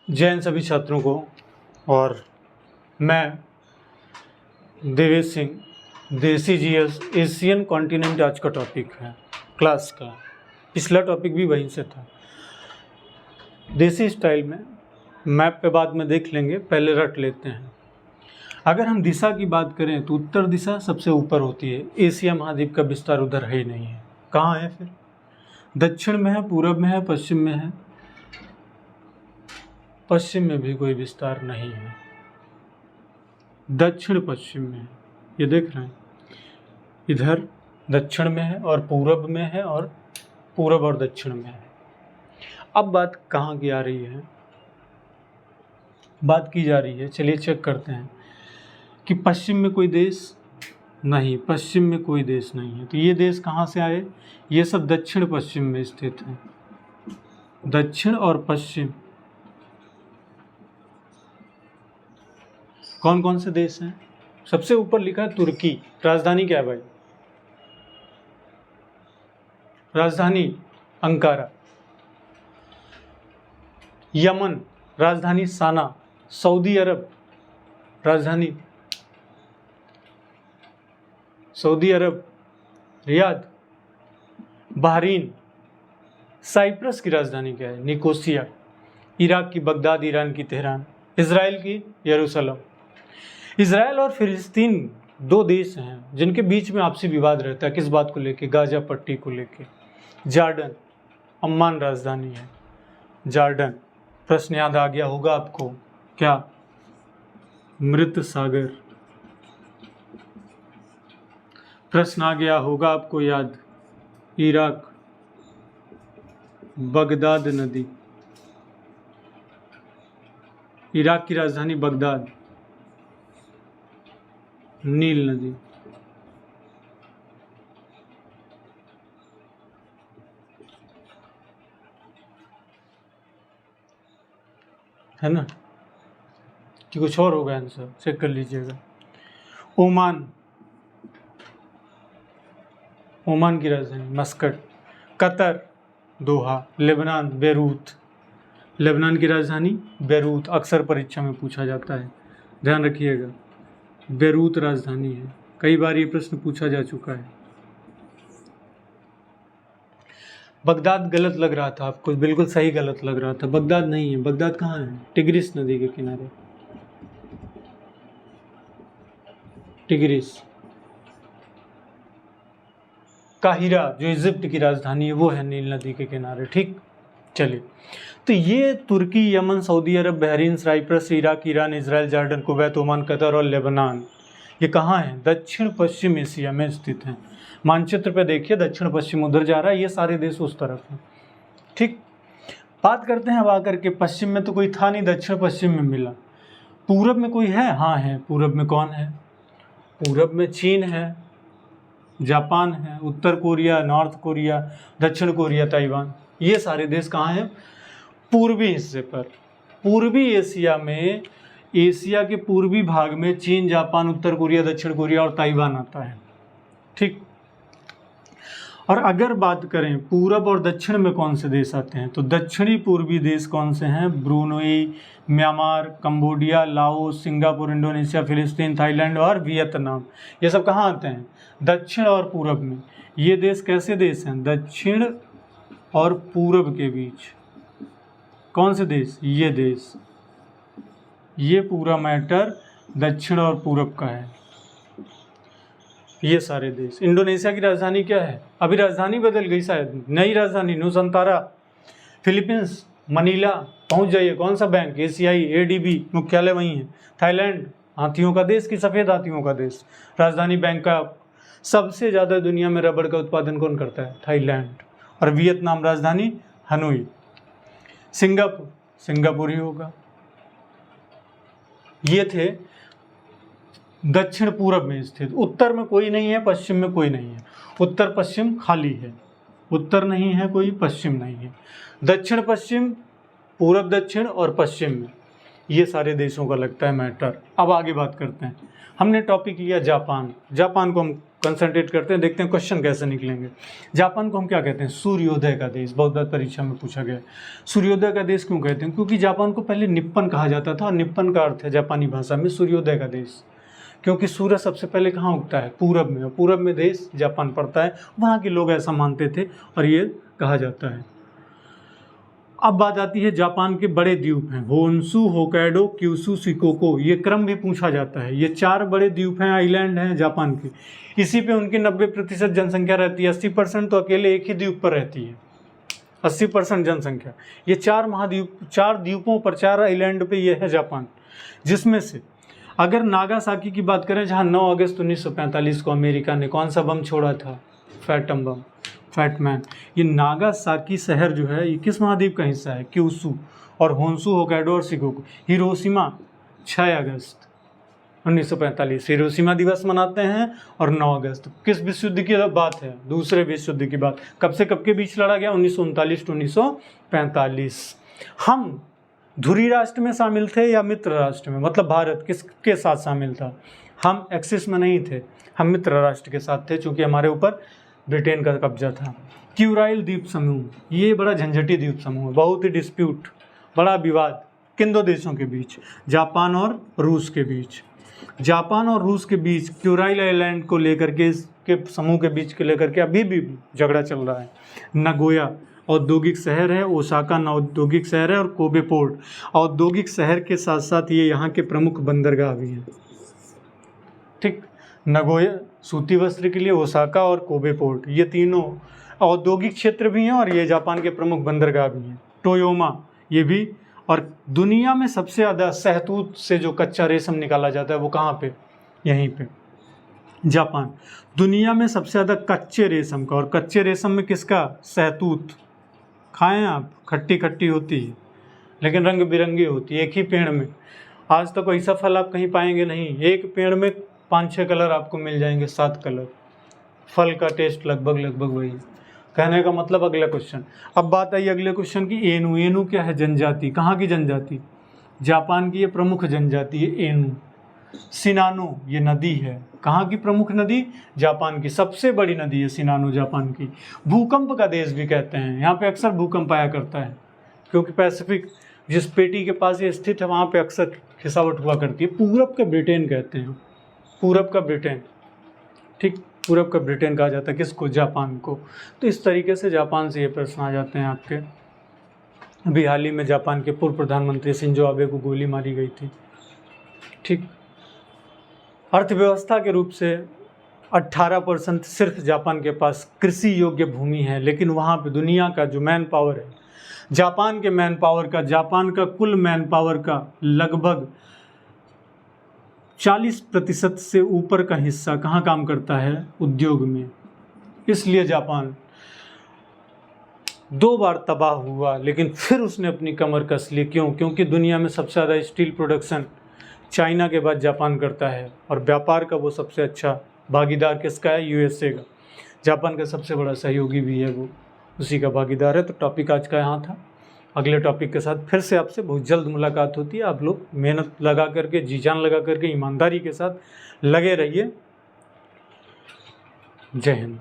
जैन सभी छात्रों को। और मैं देवेश सिंह, देसी जीएस एशियन कॉन्टिनेंट आज का टॉपिक है क्लास का। पिछला टॉपिक भी वहीं से था। देसी स्टाइल में मैप पे बाद में देख लेंगे, पहले रट लेते हैं। अगर हम दिशा की बात करें तो उत्तर दिशा सबसे ऊपर होती है। एशिया महाद्वीप का विस्तार उधर है ही नहीं है। कहाँ है फिर? दक्षिण में है, पूरब में है, पश्चिम में है। पश्चिम में भी कोई विस्तार नहीं है, दक्षिण पश्चिम में है। ये देख रहे हैं, इधर दक्षिण में है और पूरब में है और पूरब और दक्षिण में है। अब बात कहाँ की आ रही है? बात की जा रही है, चलिए चेक करते हैं कि पश्चिम में कोई देश नहीं, पश्चिम में कोई देश नहीं है। तो ये देश कहाँ से आए? ये सब दक्षिण पश्चिम में स्थित हैं। दक्षिण और पश्चिम कौन कौन से देश हैं? सबसे ऊपर लिखा है तुर्की। राजधानी क्या है भाई? राजधानी अंकारा। यमन राजधानी साना। सऊदी अरब राजधानी सऊदी अरब रियाद। बहरीन। साइप्रस की राजधानी क्या है? निकोसिया। इराक की बगदाद, ईरान की तेहरान। इजराइल की यरूशलेम। इजराइल और फिलिस्तीन दो देश हैं जिनके बीच में आपसी विवाद रहता है। किस बात को लेके? गाजा पट्टी को लेके। जॉर्डन, अम्मान राजधानी है जॉर्डन। प्रश्न याद आ गया होगा आपको, क्या? मृत सागर। प्रश्न आ गया होगा आपको याद, इराक, बगदाद नदी। इराक की राजधानी बगदाद। नील नदी। है ना? कि कुछ और होगा आंसर? चेक कर लीजिएगा। ओमान, ओमान की राजधानी Muscat. Qatar, Doha. Lebanon, Beirut. Lebanon की राजधानी बेरूत। अक्सर परीक्षा में पूछा जाता है, ध्यान रखिएगा। बेरूत राजधानी है, कई बार ये प्रश्न पूछा जा चुका है। बगदाद गलत लग रहा था आपको, बिल्कुल सही गलत लग रहा था। बगदाद नहीं है। बगदाद कहाँ है? टिग्रिस नदी के किनारे। टिग्रिस। काहिरा जो इजिप्ट की राजधानी है वो है नील नदी के किनारे। ठीक, चलिए। तो ये Turkey, Yemen, Saudi Arab, Bahrain, Cyprus, Iraq, Iran, Israel, Jordan, Kuwait, Oman, Qatar और लेबनान, ये कहाँ हैं? दक्षिण पश्चिम एशिया में स्थित हैं। मानचित्र पे देखिए, दक्षिण पश्चिम उधर जा रहा है, ये सारे देश उस तरफ हैं। ठीक, बात करते हैं अब आकर के पश्चिम में तो कोई था नहीं, दक्षिण पश्चिम में मिला। पूरब में कोई है? हाँ है। पूरब में कौन है? पूरब में चीन है, जापान है, उत्तर कोरिया, नॉर्थ कोरिया, दक्षिण कोरिया, ताइवान। ये सारे देश कहाँ हैं? पूर्वी हिस्से पर। पूर्वी एशिया में, एशिया के पूर्वी भाग में चीन, जापान, उत्तर कोरिया, दक्षिण कोरिया और ताइवान आता है। ठीक, और अगर बात करें पूरब और दक्षिण में कौन से देश आते हैं, तो दक्षिणी पूर्वी देश कौन से हैं? Brunei, Myanmar, Cambodia, Laos, Singapore, Indonesia, फिलिस्तीन, थाईलैंड और वियतनाम। ये सब कहाँ आते हैं? दक्षिण और पूरब में। ये देश कैसे देश हैं? दक्षिण और पूरब के बीच। कौन से देश? ये देश। ये पूरा मैटर दक्षिण और पूरब का है, ये सारे देश। इंडोनेशिया की राजधानी क्या है? अभी राजधानी बदल गई शायद, नई राजधानी नुसंतारा। फिलीपींस, मनीला पहुंच जाइए। कौन सा बैंक? एशियाई, एडीबी, मुख्यालय वहीं है। थाईलैंड, हाथियों का देश की सफ़ेद हाथियों का देश, राजधानी बैंकॉक। सबसे ज़्यादा दुनिया में रबड़ का उत्पादन कौन करता है? थाईलैंड। और वियतनाम, राजधानी हनोई। सिंगापुर, सिंगापुर ही होगा। ये थे दक्षिण पूरब में स्थित। उत्तर में कोई नहीं है, पश्चिम में कोई नहीं है। उत्तर पश्चिम खाली है, उत्तर नहीं है कोई, पश्चिम नहीं है। दक्षिण पश्चिम, पूरब दक्षिण और पश्चिम में ये सारे देशों का लगता है मैटर। अब आगे बात करते हैं। हमने टॉपिक लिया जापान। जापान को हम कंसंट्रेट करते हैं, देखते हैं क्वेश्चन कैसे निकलेंगे। जापान को हम क्या कहते हैं? सूर्योदय का देश। बहुत बार परीक्षा में पूछा गया है। सूर्योदय का देश क्यों कहते हैं? क्योंकि जापान को पहले निप्पन कहा जाता था, और निप्पन का अर्थ है जापानी भाषा में सूर्योदय का देश, क्योंकि सूरज सबसे पहले कहाँ उगता है? पूरब में, और पूरब में देश जापान पड़ता है, वहाँ के लोग ऐसा मानते थे और ये कहा जाता है। अब बात आती है जापान के बड़े द्वीप हैं, होन्शु, होक्काइडो, क्यूशू, शिकोको। ये क्रम भी पूछा जाता है। ये 4 बड़े द्वीप हैं, आइलैंड हैं जापान के। इसी पे उनकी 90% जनसंख्या रहती है। 80% तो अकेले एक ही द्वीप पर रहती है, 80% जनसंख्या। ये 4 महाद्वीप, 4 द्वीपों पर, 4 आइलैंड पे ये है जापान। जिसमें से अगर नागासाकी की बात करें, जहाँ 9 अगस्त 1945 को अमेरिका ने कौन सा बम छोड़ा था? फैटम बम, फैटमैन। ये नागासाकी शहर जो है ये किस महाद्वीप का हिस्सा है? क्यूशू। और होन्शु, होक्काइडो और शिकोकू। हिरोशिमा 6 अगस्त 1945 हिरोशिमा दिवस मनाते हैं, और 9 अगस्त किस विश्व युद्ध की बात है? दूसरे विश्व युद्ध की बात। कब से कब के बीच लड़ा गया? 1939 to 1945। हम धुरी राष्ट्र में शामिल थे या मित्र राष्ट्र में? मतलब भारत किसके साथ शामिल था? हम एक्सिस में नहीं थे, हम मित्र राष्ट्र के साथ थे, चूँकि हमारे ऊपर ब्रिटेन का कब्जा था। क्यूराइल द्वीप समूह, ये बड़ा झंझटी द्वीप समूह है, बहुत ही डिस्प्यूट, बड़ा विवाद किन 2 देशों के बीच? जापान और रूस के बीच। जापान और रूस के बीच क्यूराइल आइलैंड को लेकर के, इसके समूह के बीच को लेकर के अभी भी झगड़ा चल रहा है। नगोया औद्योगिक शहर है, ओसाका औद्योगिक शहर है, और कोबे पोर्ट औद्योगिक शहर के साथ साथ ये यहाँ के प्रमुख बंदरगाह भी हैं। ठीक, नगोया सूती वस्त्र के लिए, ओसाका और कोबे पोर्ट, ये तीनों औद्योगिक क्षेत्र भी हैं, और ये जापान के प्रमुख बंदरगाह भी हैं। टोयोमा ये भी। और दुनिया में सबसे ज़्यादा शहतूत से जो कच्चा रेशम निकाला जाता है वो कहाँ पे? यहीं पे, जापान। दुनिया में सबसे ज़्यादा कच्चे रेशम का, और कच्चे रेशम में किसका? शहतूत। खाएं आप, खट्टी खट्टी होती है लेकिन रंग बिरंगी होती है। एक ही पेड़ में, आज तक ऐसा फल आप कहीं पाएंगे नहीं, एक पेड़ में 5-6 कलर आपको मिल जाएंगे, 7 कलर। फल का टेस्ट लगभग वही। कहने का मतलब, अगला क्वेश्चन। अब बात आई अगले क्वेश्चन की, एनु। एनु क्या है? जनजाति। कहाँ की जनजाति? जापान की ये प्रमुख जनजाति है एनु। सिनानो ये नदी है, कहाँ की प्रमुख नदी? जापान की। सबसे बड़ी नदी है सिनानो जापान की। भूकंप का देश भी कहते हैं, यहाँ पे अक्सर भूकंप आया करता है, क्योंकि पैसिफिक जिस पेटी के पास ये स्थित है वहाँ पे अक्सर खिसावट हुआ करती है। पूरब का ब्रिटेन कहते हैं, पूरब का ब्रिटेन। ठीक, पूरब का ब्रिटेन कहा जाता है किसको? जापान को। तो इस तरीके से जापान से ये प्रश्न आ जाते हैं आपके। अभी हाल ही में जापान के पूर्व प्रधानमंत्री शिंजो आबे को गोली मारी गई थी। ठीक, अर्थव्यवस्था के रूप से 18% सिर्फ जापान के पास कृषि योग्य भूमि है, लेकिन वहाँ पे दुनिया का जो मैन पावर है, जापान के मैन पावर का, जापान का कुल मैन पावर का लगभग 40% से ऊपर का हिस्सा कहाँ काम करता है? उद्योग में। इसलिए जापान 2 बार तबाह हुआ, लेकिन फिर उसने अपनी कमर कस ली। क्यों? क्योंकि दुनिया में सबसे ज़्यादा स्टील प्रोडक्शन चाइना के बाद जापान करता है, और व्यापार का वो सबसे अच्छा भागीदार किसका है? यूएसए का। जापान का सबसे बड़ा सहयोगी भी है वो, उसी का भागीदार है। तो टॉपिक आज का यहाँ था। अगले टॉपिक के साथ फिर से आपसे बहुत जल्द मुलाकात होती है। आप लोग मेहनत लगा करके, जी जान लगा करके, ईमानदारी के साथ लगे रहिए। जय हिंद।